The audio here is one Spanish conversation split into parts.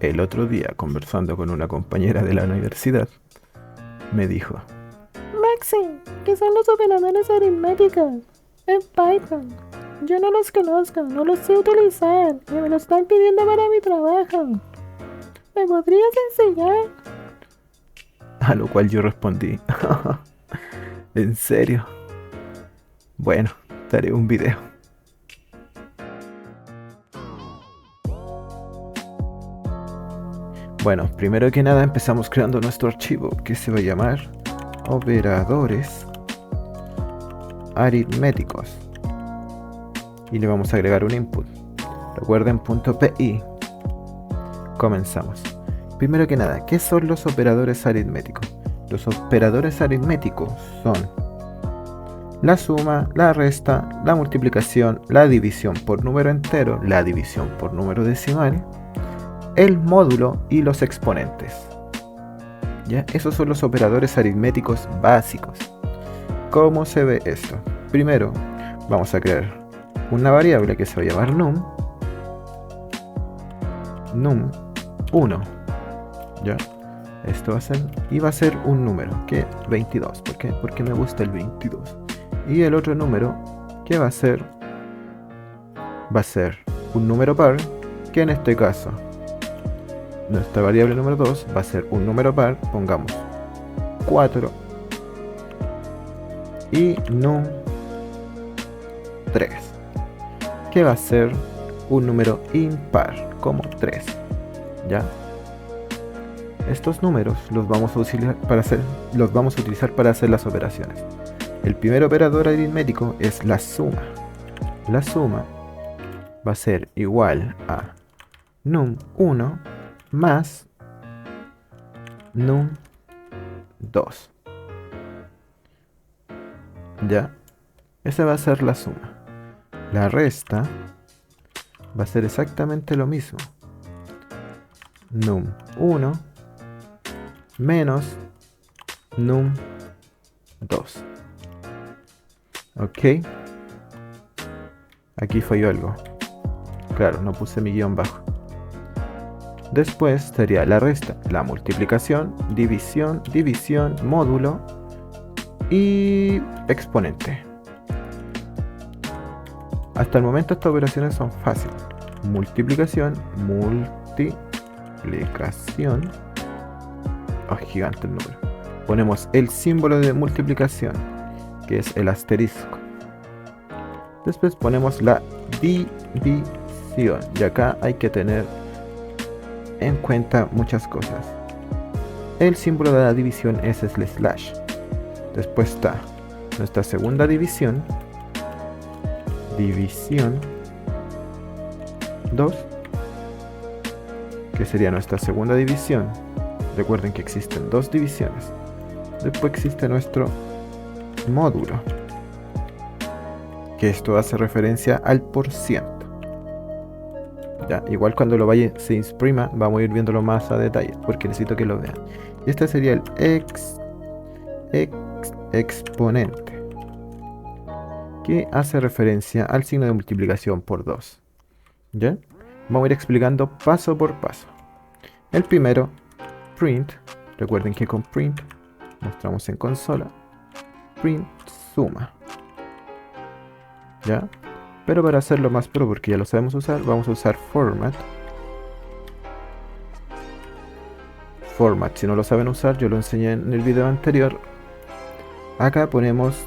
El otro día, conversando con una compañera de la universidad, me dijo: Maxi, ¿qué son los operadores aritméticos? En Python. Yo no los conozco, no los sé utilizar y me lo están pidiendo para mi trabajo. ¿Me podrías enseñar? a lo cual yo respondí: ¿En serio? Bueno, te haré un video. Bueno, primero que nada empezamos creando nuestro archivo que se va a llamar operadores aritméticos y le vamos a agregar un input. Recuerden .pi. Comenzamos. Primero que nada, ¿qué son los operadores aritméticos? Los operadores aritméticos son la suma, la resta, la multiplicación, la división por número entero, la división por número decimal, el módulo y los exponentes. ¿Ya? Esos son los operadores aritméticos básicos. ¿Cómo se ve esto? Primero, vamos a crear una variable que se va a llamar num1. ¿Ya? Esto va a ser un número, que 22. ¿Por qué? Porque me gusta el 22. Y el otro número, que va a ser un número par, que en este caso, nuestra variable número 2 va a ser un número par, pongamos 4, y num3, que va a ser un número impar, como 3. ¿Ya? Estos números los vamos a utilizar para hacer las operaciones. El primer operador aritmético es la suma. La suma va a ser igual a num1 más num2. ¿Ya? Esa va a ser la suma. La resta va a ser exactamente lo mismo. Num1 menos num2. ¿Ok? Aquí falló algo. Claro, no puse mi guión bajo. Después sería la resta, la multiplicación, división, módulo y exponente. Hasta el momento estas operaciones son fáciles. Multiplicación. Oh, gigante el número. Ponemos el símbolo de multiplicación, que es el asterisco. Después ponemos la división. Y acá hay que tener en cuenta muchas cosas. El símbolo de la división es el slash. Después está nuestra segunda división. División 2, que sería nuestra segunda división. Recuerden que existen dos divisiones. Después existe nuestro módulo, que esto hace referencia al %. Ya, igual cuando lo vaya se imprima, vamos a ir viéndolo más a detalle, porque necesito que lo vean. Y este sería el exponente, que hace referencia al signo de multiplicación por 2. ¿Ya? Vamos a ir explicando paso por paso. El primero, print. Recuerden que con print mostramos en consola. Print suma. ¿Ya? Pero para hacerlo más pro, porque ya lo sabemos usar, vamos a usar format. Format, si no lo saben usar, yo lo enseñé en el video anterior. Acá ponemos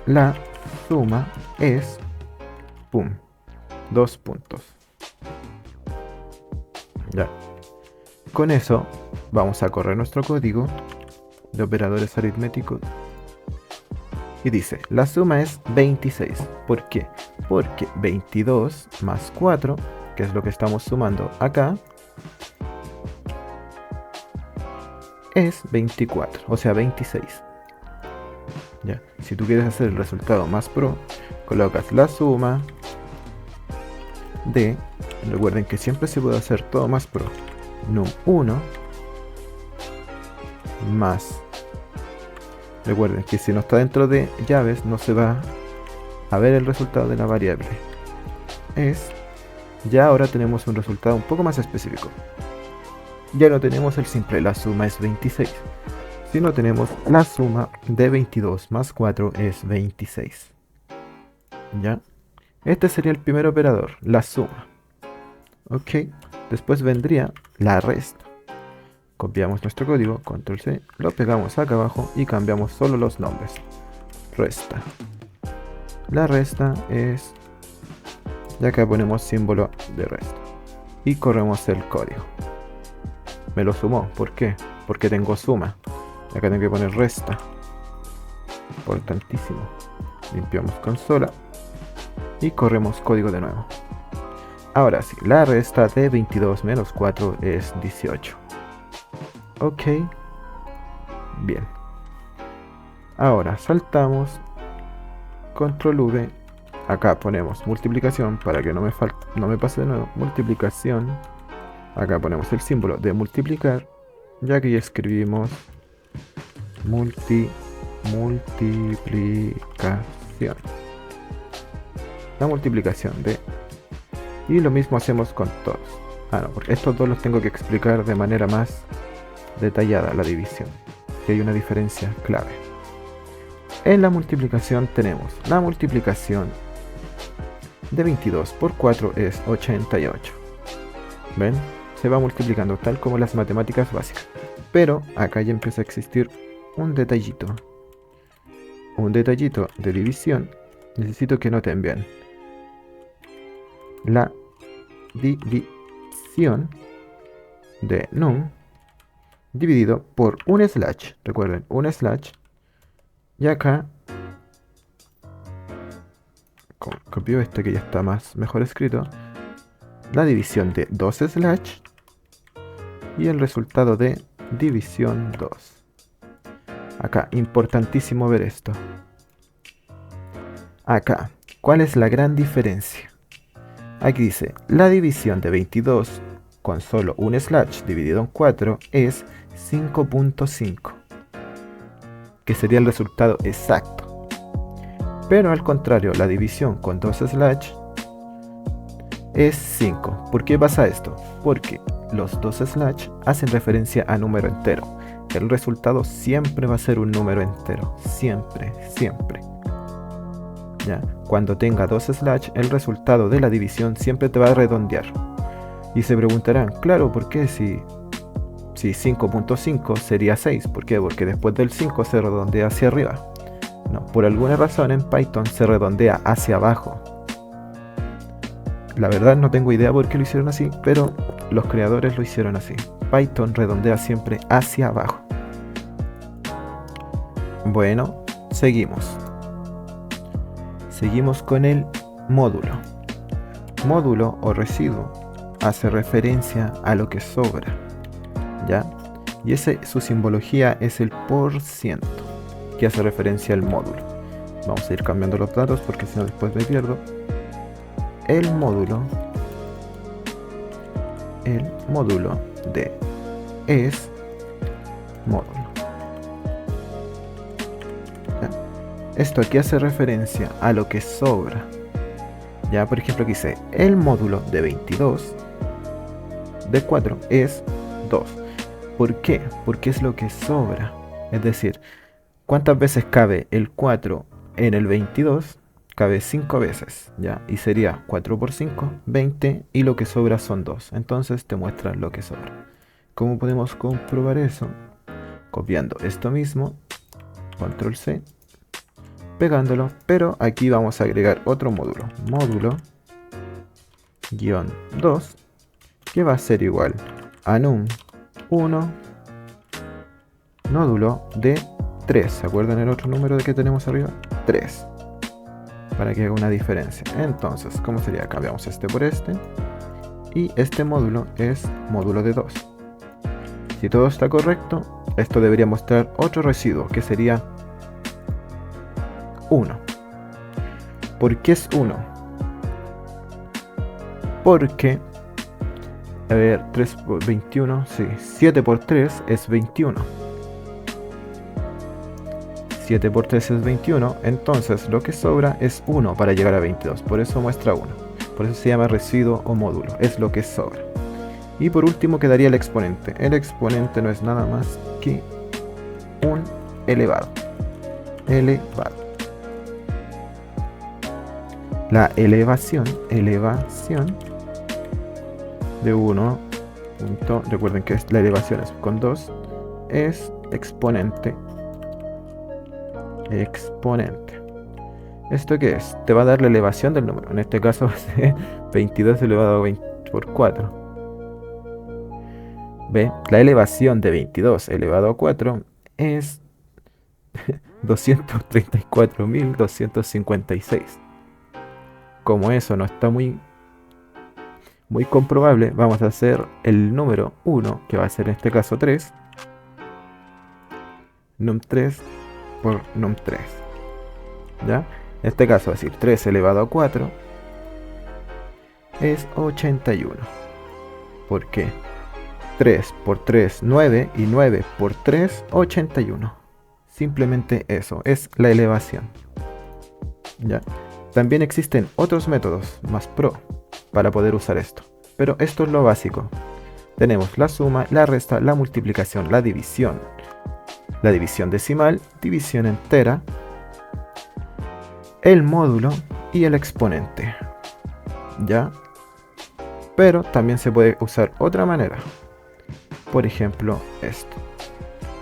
la suma es, pum, 2 puntos. Ya. Con eso vamos a correr nuestro código de operadores aritméticos. Y dice, la suma es 26. ¿Por qué? Porque 22 más 4, que es lo que estamos sumando acá, es 24, o sea 26. Ya. Si tú quieres hacer el resultado más pro, colocas la suma de, recuerden que siempre se puede hacer todo más pro, num1 más, recuerden que si no está dentro de llaves no se va a ver el resultado de la variable, es Ya ahora tenemos un resultado un poco más específico. Ya no tenemos el simple, la suma es 26, sino tenemos la suma de 22 más 4 es 26. ¿Ya? Este sería el primer operador, la suma. Ok, después vendría la resta. Copiamos nuestro código, control C, lo pegamos acá abajo y cambiamos solo los nombres. Resta. La resta es... Y acá ponemos símbolo de resta. Y corremos el código. Me lo sumó, ¿por qué? Porque tengo suma. Acá tengo que poner resta. Importantísimo. Limpiamos consola. Y corremos código de nuevo. Ahora sí, la resta de 22 menos 4 es 18. Ok. Bien. Ahora saltamos. Control V. Acá ponemos multiplicación para que no me pase de nuevo. Multiplicación. Acá ponemos el símbolo de multiplicar. Ya que ya escribimos multiplicación. La multiplicación de... Y lo mismo hacemos con todos. No, porque estos dos los tengo que explicar de manera más detallada, la división. Y hay una diferencia clave. En la multiplicación tenemos la multiplicación de 22 por 4 es 88. ¿Ven? Se va multiplicando tal como las matemáticas básicas. Pero acá ya empieza a existir un detallito. Un detallito de división. Necesito que noten bien. La división de num dividido por un slash. Recuerden, un slash. Y acá copio este que ya está mejor escrito. La división de 2 slash. Y el resultado de división 2. Acá, importantísimo ver esto. Acá, ¿cuál es la gran diferencia? Aquí dice, la división de 22 con solo un slash dividido en 4 es 5.5, que sería el resultado exacto. Pero al contrario, la división con 2 slash es 5. ¿Por qué pasa esto? Porque los 2 slash hacen referencia a número entero. El resultado siempre va a ser un número entero. Siempre, siempre. ¿Ya? Cuando tenga 2 slash, el resultado de la división siempre te va a redondear. Y se preguntarán, claro, ¿por qué si 5.5 sería 6? ¿Por qué? Porque después del 5 se redondea hacia arriba. No, por alguna razón en Python se redondea hacia abajo. La verdad no tengo idea por qué lo hicieron así, pero los creadores lo hicieron así. Python redondea siempre hacia abajo. Bueno, seguimos. Seguimos con el módulo. Módulo o residuo hace referencia a lo que sobra, ¿ya? Y su simbología es el %, que hace referencia al módulo. Vamos a ir cambiando los datos porque si no después me pierdo. El módulo de es módulo. ¿Ya? Esto aquí hace referencia a lo que sobra. Ya, por ejemplo, aquí dice el módulo de 22 de 4 es 2. ¿Por qué? Porque es lo que sobra. Es decir, ¿cuántas veces cabe el 4 en el 22? Cabe 5 veces, ¿ya? Y sería 4 por 5, 20, y lo que sobra son 2. Entonces te muestra lo que sobra. ¿Cómo podemos comprobar eso? Copiando esto mismo, control C, pegándolo, pero aquí vamos a agregar otro módulo. Módulo -2, que va a ser igual a num 1 nódulo de 3. ¿Se acuerdan el otro número que tenemos arriba? 3. Para que haga una diferencia. Entonces, ¿cómo sería? Cambiamos este por este. Y este módulo es módulo de 2. Si todo está correcto, esto debería mostrar otro residuo, que sería 1. ¿Por qué es 1? Porque, a ver, 3 por 21, sí, 7 por 3 es 21. 7 por 3 es 21, entonces lo que sobra es 1 para llegar a 22, por eso muestra 1. Por eso se llama residuo o módulo, es lo que sobra. Y por último quedaría el exponente. El exponente no es nada más que un elevado. La elevación de 1 punto, recuerden que la elevación es con 2, es exponente. ¿Esto qué es? Te va a dar la elevación del número. En este caso va a ser 22 elevado a 20 por 4. ¿Ve? La elevación de 22 elevado a 4 es 234.256. Como eso no está muy comprobable, vamos a hacer el número 1, que va a ser en este caso 3, num3 por num3. ¿Ya? En este caso va a decir 3 elevado a 4 es 81. ¿Por qué? 3 por 3, 9, y 9 por 3, 81. Simplemente eso, es la elevación. ¿Ya? También existen otros métodos más pro para poder usar esto, pero esto es lo básico. Tenemos la suma, la resta, la multiplicación, la división decimal, división entera, el módulo y el exponente. ¿Ya? Pero también se puede usar otra manera. Por ejemplo, esto.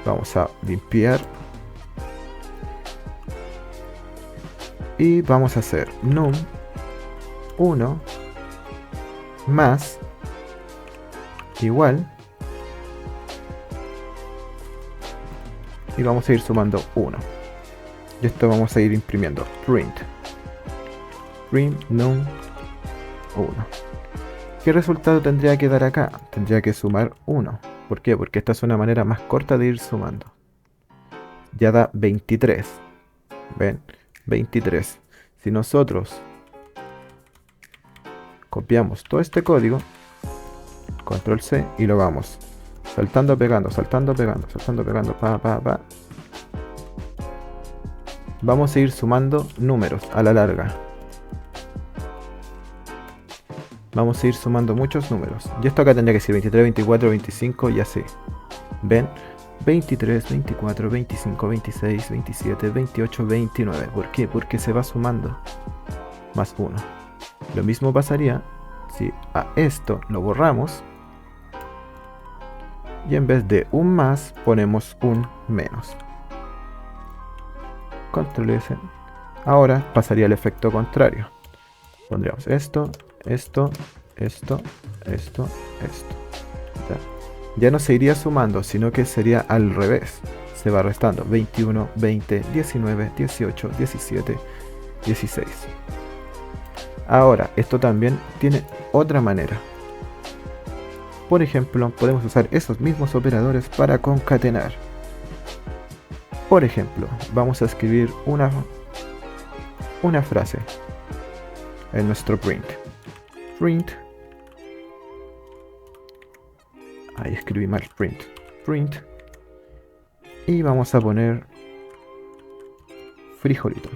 Vamos a limpiar. Y vamos a hacer num 1 más igual. Y vamos a ir sumando 1. Y esto vamos a ir imprimiendo. Print num 1. ¿Qué resultado tendría que dar acá? Tendría que sumar 1. ¿Por qué? Porque esta es una manera más corta de ir sumando. Ya da 23. ¿Ven? 23. Si nosotros copiamos todo este código, control C, y lo vamos saltando, pegando, vamos a ir sumando números a la larga. Vamos a ir sumando muchos números. Y esto acá tendría que ser 23, 24, 25 y así. ¿Ven? 23, 24, 25, 26, 27, 28, 29. ¿Por qué? Porque se va sumando. Más 1. Lo mismo pasaría si a esto lo borramos. Y en vez de un más, ponemos un menos. Control S. Ahora pasaría el efecto contrario. Pondríamos esto. Ya no se iría sumando, sino que sería al revés. Se va restando 21, 20, 19, 18, 17, 16. Ahora, esto también tiene otra manera. Por ejemplo, podemos usar esos mismos operadores para concatenar. Por ejemplo, vamos a escribir una frase en nuestro print. Ahí escribí mal, print. Y vamos a poner frijolito.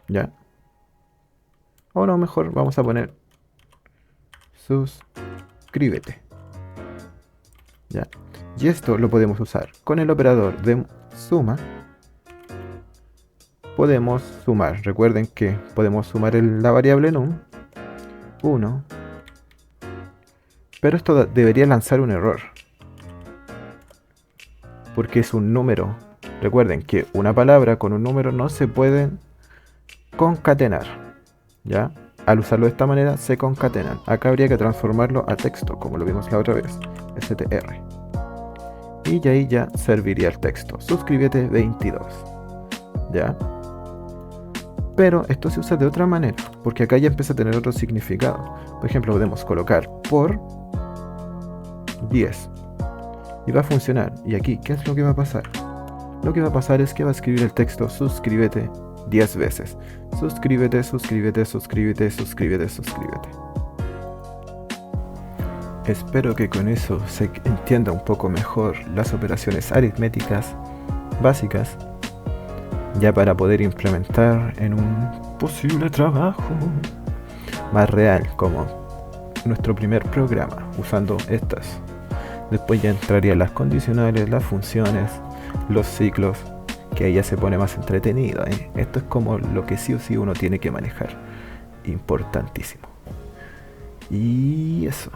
¿Ya? O no, mejor vamos a poner suscríbete. ¿Ya? Y esto lo podemos usar con el operador de suma. Podemos sumar. Recuerden que podemos sumar la variable num 1. Pero esto debería lanzar un error. Porque es un número. Recuerden que una palabra con un número no se pueden concatenar. ¿Ya? Al usarlo de esta manera se concatenan. Acá habría que transformarlo a texto, como lo vimos la otra vez. str. Y ahí ya serviría el texto. Suscríbete 22. ¿Ya? Pero esto se usa de otra manera, porque acá ya empieza a tener otro significado. Por ejemplo, podemos colocar por 10 y va a funcionar. Y aquí, ¿qué es lo que va a pasar? Lo que va a pasar es que va a escribir el texto suscríbete 10 veces. Suscríbete. Espero que con eso se entienda un poco mejor las operaciones aritméticas básicas, ya para poder implementar en un posible trabajo. Más real, como nuestro primer programa, usando estas. Después ya entrarían las condicionales, las funciones, los ciclos, que ahí ya se pone más entretenido, ¿eh? Esto es como lo que sí o sí uno tiene que manejar. Importantísimo. Y eso.